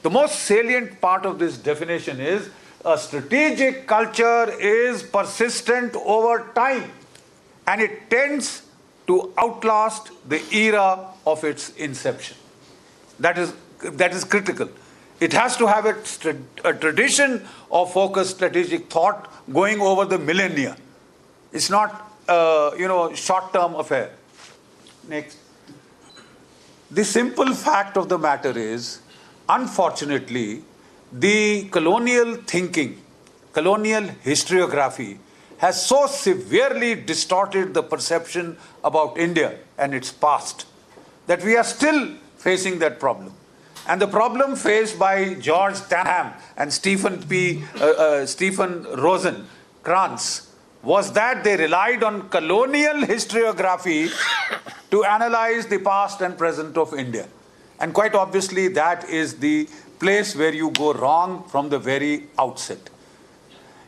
The most salient part of this definition is a strategic culture is persistent over time and it tends to outlast the era of its inception. That is critical. It has to have a tradition of focused strategic thought going over the millennia. It's not short-term affair. Next. The simple fact of the matter is, unfortunately, the colonial thinking, colonial historiography has so severely distorted the perception about India and its past that we are still facing that problem. And the problem faced by George Tanham and Stephen Rosenkrantz was that they relied on colonial historiography to analyze the past and present of India. And quite obviously, that is the place where you go wrong from the very outset.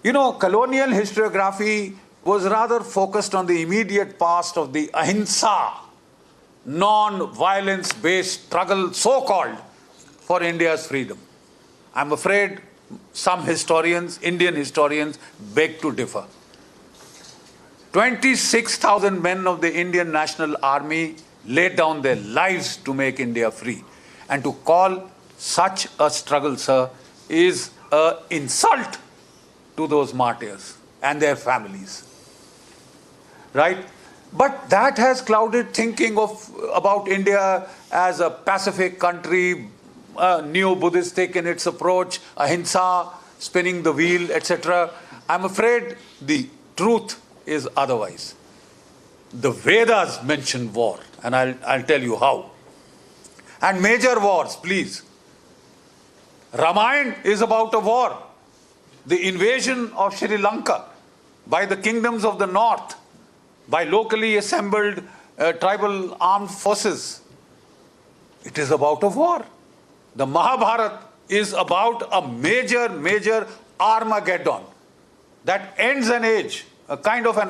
You know, colonial historiography was rather focused on the immediate past of the ahimsa, non-violence-based struggle, so-called, for India's freedom. I'm afraid some historians, Indian historians, beg to differ. 26,000 men of the Indian National Army laid down their lives to make India free. And to call such a struggle, sir, is an insult to those martyrs and their families. Right? But that has clouded thinking about India as a Pacific country, neo-Buddhistic in its approach, ahimsa, spinning the wheel, etc. I'm afraid the truth is otherwise. The Vedas mention war, and I'll tell you how. And major wars, please. Ramayana is about a war. The invasion of Sri Lanka by the kingdoms of the north, by locally assembled tribal armed forces. It is about a war. The Mahabharata is about a major Armageddon that ends an age, a kind of an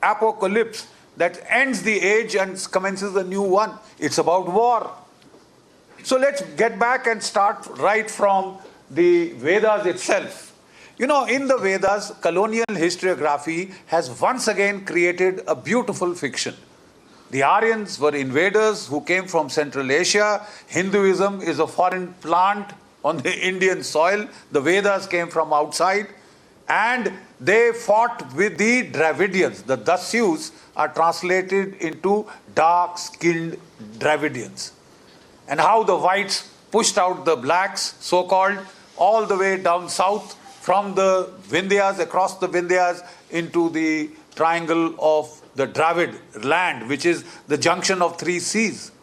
apocalypse that ends the age and commences a new one. It's about war. So let's get back and start right from the Vedas itself. You know, in the Vedas, colonial historiography has once again created a beautiful fiction. The Aryans were invaders who came from Central Asia. Hinduism is a foreign plant on the Indian soil. The Vedas came from outside. And they fought with the Dravidians. The Dasyus are translated into dark-skinned Dravidians. And how the whites pushed out the blacks, so-called, all the way down south from the Vindhyas, across the Vindhyas, into the triangle of the Dravid land, which is the junction of three seas.